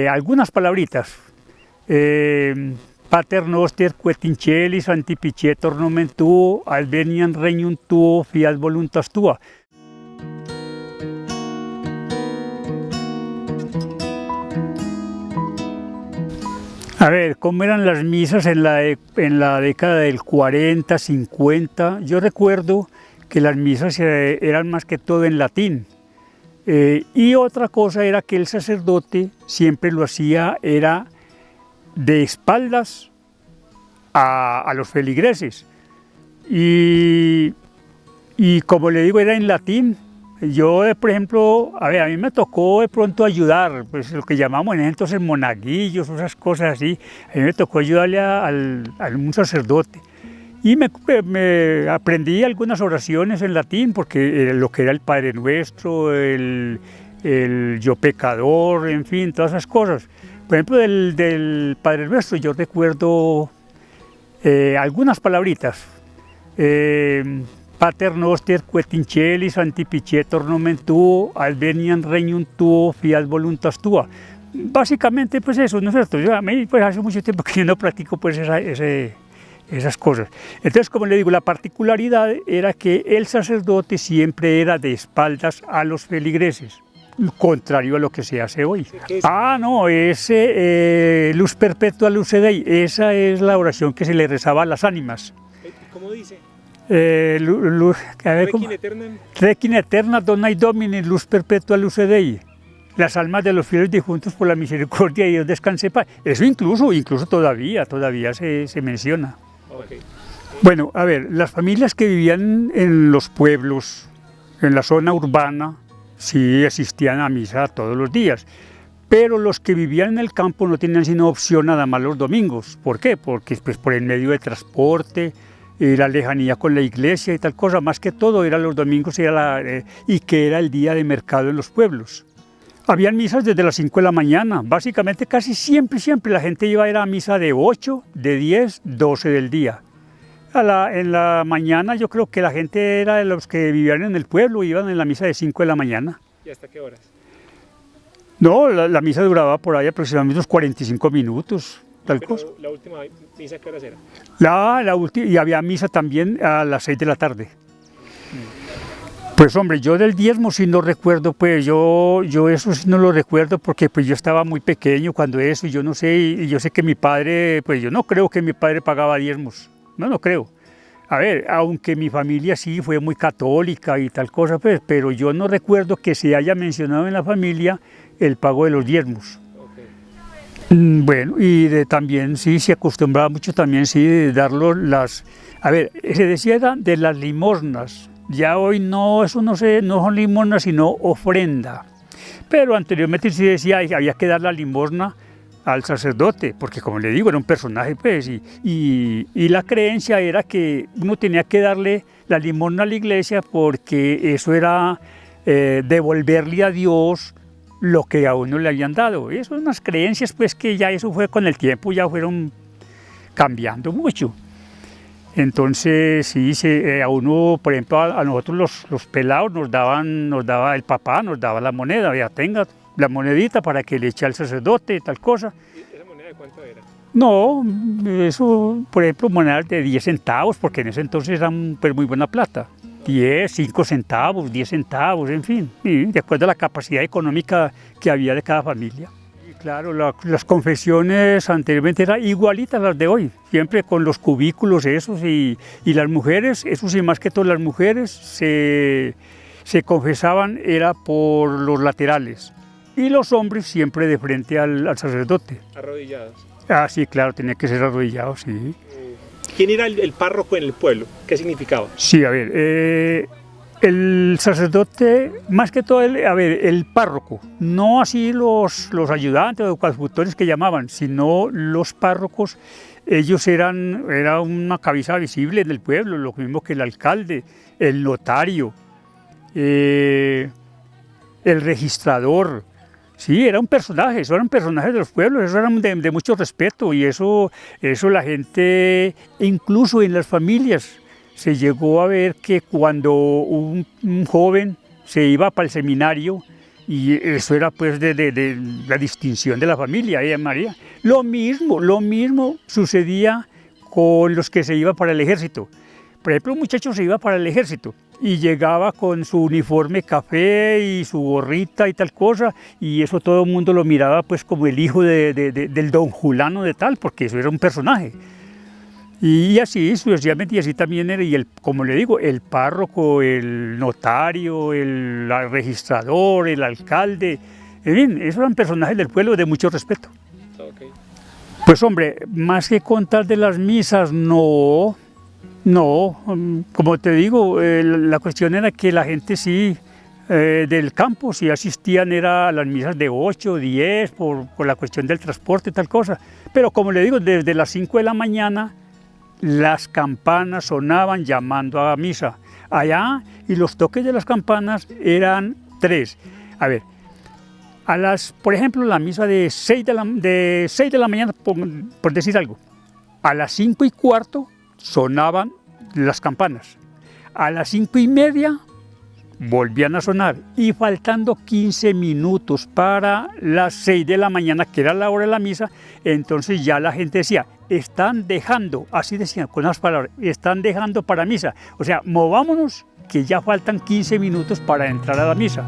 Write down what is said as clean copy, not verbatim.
Algunas palabritas. Pater noster, quetincelis, antipicetor nomen tuo, adveniam regnum tuo, fiat voluntas tua. A ver, ¿cómo eran las misas en la década del 40, 50? Yo recuerdo que las misas eran más que todo en latín. Y otra cosa era que el sacerdote siempre lo hacía, era de espaldas a los feligreses. Y como le digo, era en latín. Yo, por ejemplo, a mí me tocó de pronto ayudar, pues lo que llamamos en ese entonces monaguillos, esas cosas así. A mí me tocó ayudarle a un sacerdote. Y me aprendí algunas oraciones en latín, porque lo que era el Padre Nuestro, el Yo Pecador, en fin, todas esas cosas. Por ejemplo, del Padre Nuestro yo recuerdo algunas palabritas. Pater noster, quetincelis, antipicetor nomen tuo, adveniam regnum tuo, fiat voluntas tua. Básicamente, pues eso, ¿no es cierto? Yo, a mí pues hace mucho tiempo que yo no practico pues esas cosas. Entonces, como le digo, la particularidad era que el sacerdote siempre era de espaldas a los feligreses, contrario a lo que se hace hoy. No, ese Lux Perpetua Luce Dei, esa es la oración que se le rezaba a las ánimas. ¿Cómo dice? Requiem aeterna donai Domini, Lux Perpetua Luce Dei. Las almas de los fieles difuntos por la misericordia de Dios descanse en paz. Eso incluso todavía se menciona. Okay. Bueno, a ver, las familias que vivían en los pueblos, en la zona urbana, sí asistían a misa todos los días. Pero los que vivían en el campo no tenían sino opción nada más los domingos. ¿Por qué? Porque pues, por el medio de transporte, la lejanía con la iglesia y tal cosa, más que todo eran los domingos y que era el día de mercado en los pueblos. Habían misas desde las 5 de la mañana, básicamente casi siempre la gente iba a ir a misa de 8, de 10, 12 del día. En la mañana yo creo que la gente era de los que vivían en el pueblo, iban en la misa de 5 de la mañana. ¿Y hasta qué horas? No, la misa duraba por ahí aproximadamente unos 45 minutos. Tal cosa. ¿La última misa qué horas era? La última, y había misa también a las 6 de la tarde. Pues hombre, yo del diezmo sí no recuerdo, pues yo eso sí no lo recuerdo porque pues yo estaba muy pequeño cuando eso, y yo no sé, y yo sé que mi padre, pues yo no creo que mi padre pagaba diezmos, no creo. A ver, aunque mi familia sí fue muy católica y tal cosa, pues, pero yo no recuerdo que se haya mencionado en la familia el pago de los diezmos. Bueno, y también sí se acostumbraba mucho también sí de darlo a ver, se decía de las limosnas. Ya hoy no, eso no son limosnas sino ofrenda. Pero anteriormente sí decía que había que dar la limosna al sacerdote, porque como le digo, era un personaje pues, y la creencia era que uno tenía que darle la limosna a la iglesia porque eso era devolverle a Dios lo que a uno le habían dado. Eso son unas creencias pues que ya eso fue con el tiempo, ya fueron cambiando mucho. Entonces sí, a uno, por ejemplo, a nosotros los pelados nos daba el papá, nos daba la moneda, ya tenga la monedita para que le eche al sacerdote, tal cosa. ¿Y esa moneda de cuánto era? No, eso, por ejemplo, monedas de 10 centavos, porque en ese entonces eran pues, muy buena plata. 10, 5 centavos, 10 centavos, en fin, y de acuerdo a la capacidad económica que había de cada familia. Y claro, las confesiones anteriormente eran igualitas a las de hoy, siempre con los cubículos esos, y las mujeres, eso sí, más que todas las mujeres, se confesaban era por los laterales, y los hombres siempre de frente al sacerdote. ¿Arrodillados? Ah, sí, claro, tenía que ser arrodillados, sí. ¿Quién era el párroco en el pueblo? ¿Qué significaba? Sí, a ver, el sacerdote, más que todo, el párroco, no así los ayudantes o coadjutores que llamaban, sino los párrocos, ellos era una cabeza visible del pueblo, lo mismo que el alcalde, el notario, el registrador. Sí, eran personajes de los pueblos, eso eran de mucho respeto y eso la gente, incluso en las familias, se llegó a ver que cuando un joven se iba para el seminario, Y eso era pues de la distinción de la familia, María. Lo mismo sucedía con los que se iban para el ejército. Por ejemplo, un muchacho se iba para el ejército y llegaba con su uniforme café y su gorrita y tal cosa, y eso todo el mundo lo miraba pues como el hijo del don Julano de tal, porque eso era un personaje. Y así sucesivamente, y así también era, y como le digo, el párroco, el notario, el registrador, el alcalde, en fin, esos eran personajes del pueblo de mucho respeto. Okay. Pues hombre, más que contar de las misas, no, como te digo, la cuestión era que la gente sí, del campo, sí asistían era a las misas de 8, 10, por la cuestión del transporte y tal cosa, pero como le digo, desde las 5 de la mañana, las campanas sonaban llamando a misa allá, y los toques de las campanas eran 3. A ver, por ejemplo, la misa de 6 de la mañana, por decir algo, a las 5:15 sonaban las campanas, a las 5:30 volvían a sonar, y faltando 15 minutos para las 6 de la mañana, que era la hora de la misa, entonces ya la gente decía, están dejando, así decían con las palabras, están dejando para misa, o sea, movámonos que ya faltan 15 minutos para entrar a la misa.